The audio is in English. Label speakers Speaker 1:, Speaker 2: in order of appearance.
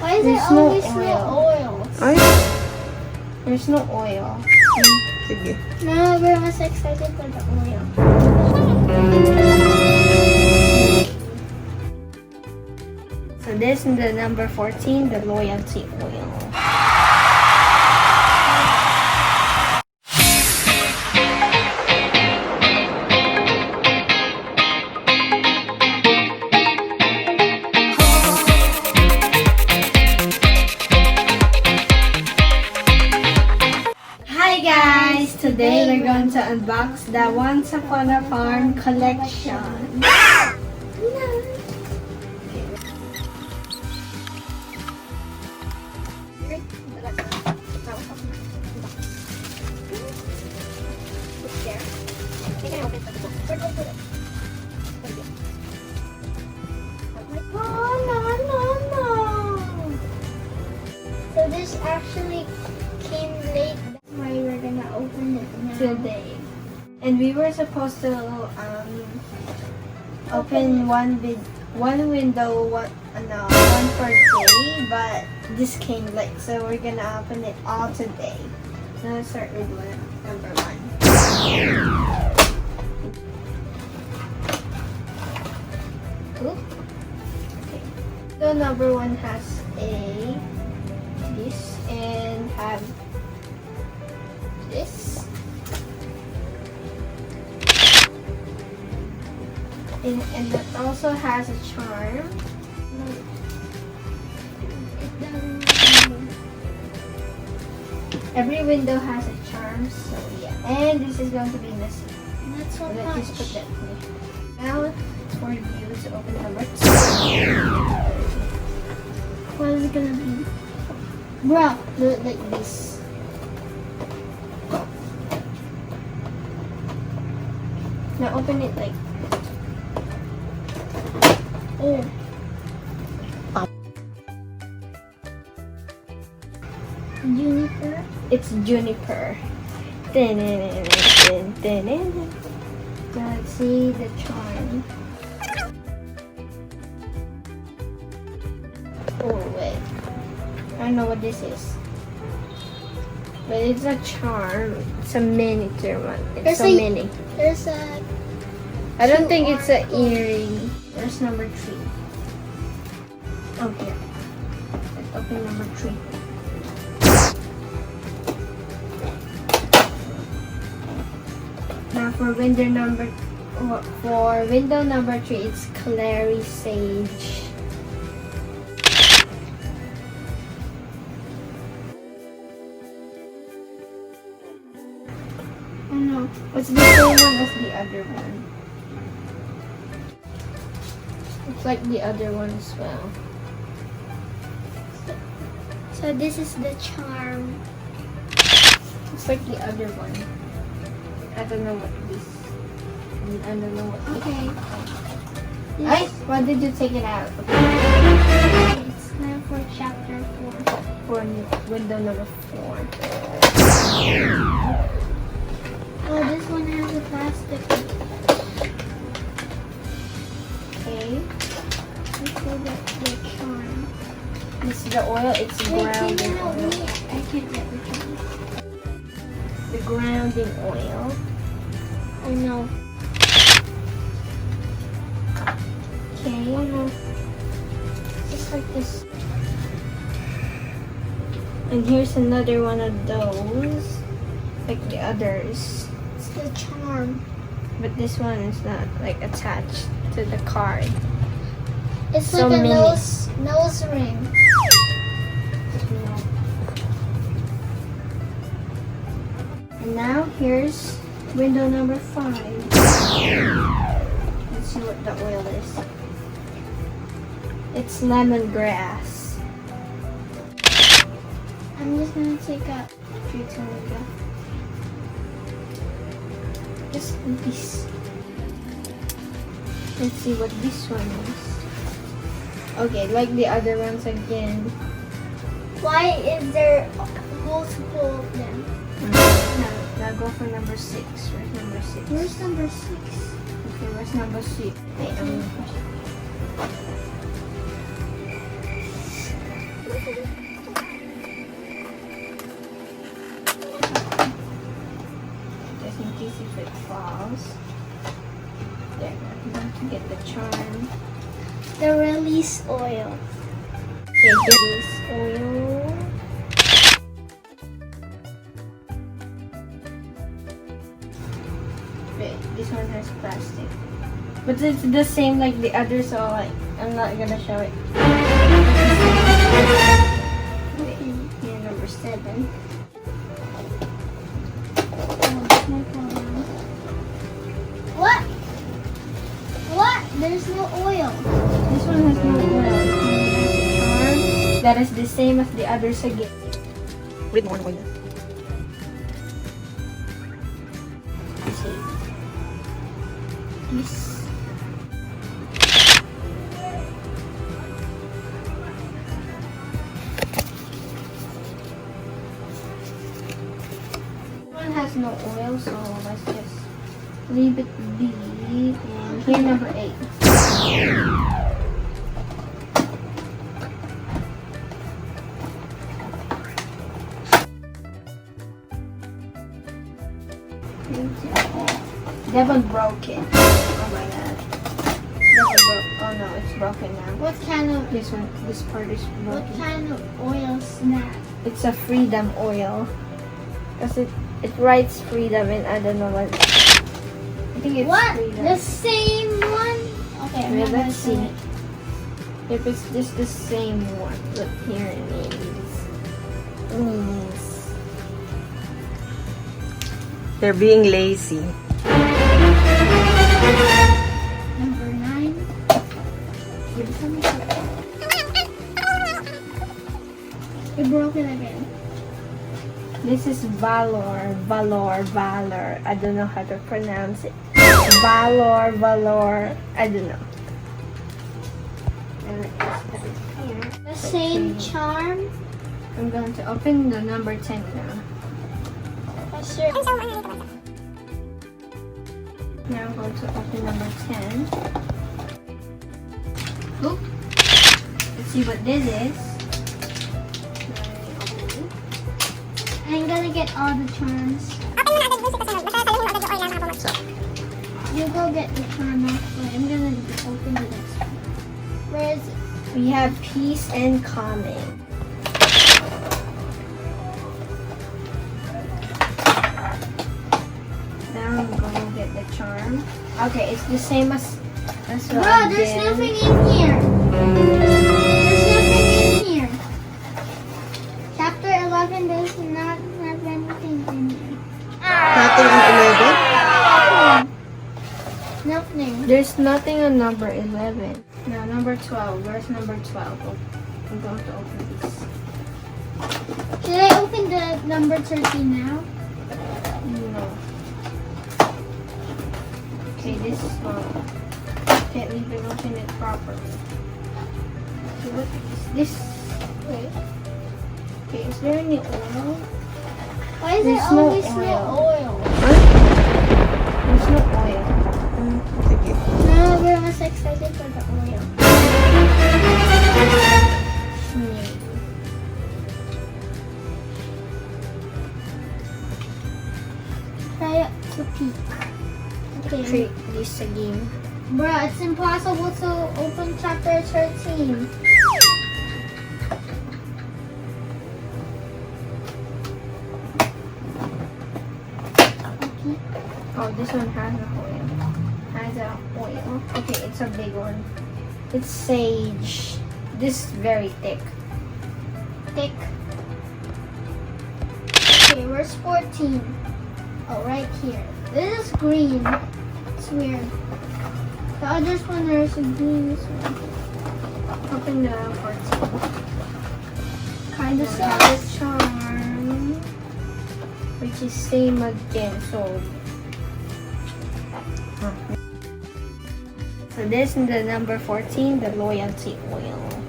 Speaker 1: Why is there always no oil?
Speaker 2: Ay, there's no oil. Sige.
Speaker 1: No, we're most excited for the oil.
Speaker 2: So this is the number 14, the loyalty oil. Hi guys! Today we're going to unbox the Once Upon a Farm collection.
Speaker 1: So this actually came late. That's why we're gonna open it now.
Speaker 2: Today. And we were supposed to open one window, one per day, but this came late, so we're gonna open it all today. So let's start with number 1. Cool. Okay. So number 1 has this and have this. And it also has a charm. Every window has a charm, so yeah. And this is going to be messy.
Speaker 1: That's so
Speaker 2: Let's
Speaker 1: much.
Speaker 2: just put that here. Now for you to open number 2.
Speaker 1: What is it gonna be? Bro,
Speaker 2: Do it like this. Now open it like.
Speaker 1: oh. Juniper.
Speaker 2: It's Juniper. Now let's see the charm. Oh wait, I don't know what this is, but it's a charm. It's a miniature one. It's so mini.
Speaker 1: There's a.
Speaker 2: I don't think it's an earring. There's number 3. Okay, let's open number 3. Now for window number 3, it's Clary Sage.
Speaker 1: Oh no.
Speaker 2: It's the same one as the other one. It's like the other one as well.
Speaker 1: So this is the charm.
Speaker 2: It's like the other one. I don't know what this. I don't know what.
Speaker 1: Okay.
Speaker 2: Ay, why did you take it out?
Speaker 1: It's time for chapter 4.
Speaker 2: For window number 4.
Speaker 1: Oh, this one has a plastic.
Speaker 2: Okay.
Speaker 1: Let's see the charm.
Speaker 2: This is the oil. It's
Speaker 1: Wait, can
Speaker 2: grounding
Speaker 1: you help
Speaker 2: oil.
Speaker 1: me? I can't get the charm.
Speaker 2: The grounding oil.
Speaker 1: Oh no.
Speaker 2: Okay.
Speaker 1: Oh no.
Speaker 2: Just like this. And here's another one of those, like the others.
Speaker 1: It's the charm.
Speaker 2: But this one is not like attached to the card.
Speaker 1: It's
Speaker 2: So
Speaker 1: like a
Speaker 2: mini.
Speaker 1: nose ring.
Speaker 2: And now here's window number 5. Let's see what the oil is. It's lemongrass.
Speaker 1: I'm just gonna take a.
Speaker 2: Just this. Let's see what this one is. Okay, like the other ones again.
Speaker 1: Why is there multiple of them?
Speaker 2: Now go for number 6. Where's number 6?
Speaker 1: Where's number 6?
Speaker 2: Okay, where's number 6? Wait, Just in case if it falls. There, I'm going to get the charm.
Speaker 1: The release oil.
Speaker 2: Okay, release oil. Wait, this one has plastic. But it's the same like the other, so like I'm not gonna show it. Wait, here, number 7.
Speaker 1: What? What? There's no oil.
Speaker 2: This one has no oil. It has a charm that is the same as the others again.
Speaker 3: Read more oil.
Speaker 1: Yes.
Speaker 2: One has no oil, so let's just leave it be. And here, number 8. Devon broke it. Oh my god. Devon broke. Oh no, it's broken now.
Speaker 1: What kind of
Speaker 2: This one, this part is
Speaker 1: what
Speaker 2: broken.
Speaker 1: kind of oil snack?
Speaker 2: It's a freedom oil. Because it writes freedom and I don't know what. I think it's
Speaker 1: What?
Speaker 2: freedom.
Speaker 1: The same one? Okay, I'm
Speaker 2: Wait,
Speaker 1: not gonna
Speaker 2: let's
Speaker 1: say
Speaker 2: see.
Speaker 1: it.
Speaker 2: If it's just the same one. Look here it is.
Speaker 3: They're being lazy.
Speaker 1: Number 9.
Speaker 2: Give some.
Speaker 1: It broke it again.
Speaker 2: This is Valor. Valor. I don't know how to pronounce it. Valor. I don't know. And let's put it here.
Speaker 1: The same charm.
Speaker 2: I'm going to open the number 10 now.
Speaker 1: That's your
Speaker 2: Now I'm going to open number 10. Oop. Let's see what this is.
Speaker 1: I'm gonna get all the charms. You go get the charm actually. I'm gonna open the next one. Where is it?
Speaker 2: We have peace and calming. Now I'm going to get the charm. Okay, it's the same as what
Speaker 1: Bro,
Speaker 2: I
Speaker 1: there's
Speaker 2: did.
Speaker 1: nothing in here. There's nothing in here. Chapter 11 does not have anything in here.
Speaker 3: Nothing in 11?
Speaker 1: Nothing.
Speaker 2: There's nothing on number 11. No, number 12. Where's number 12? Oh, I'm going to open this.
Speaker 1: Should I open the number 13 now?
Speaker 2: No. Okay, this is can't even open it properly. So what is this? Wait. Okay, is there any oil?
Speaker 1: Why is
Speaker 2: There's
Speaker 1: there
Speaker 2: no
Speaker 1: always no oil?
Speaker 2: There's no oil.
Speaker 3: Sige.
Speaker 1: No, we're most excited for the oil. Try to peek. Okay.
Speaker 2: Treat this again.
Speaker 1: Bruh, it's impossible to open chapter 13. Okay.
Speaker 2: Oh, this one has a oil. Okay, it's a big one. It's sage. This is very thick.
Speaker 1: Thick. Okay, where's 14? Oh, right here. This is green. It's weird. The other one there is a green. This one.
Speaker 2: Open the 14.
Speaker 1: Kind of
Speaker 2: Have
Speaker 1: sad.
Speaker 2: a charm, which is same again. So this is the number 14, the loyalty oil.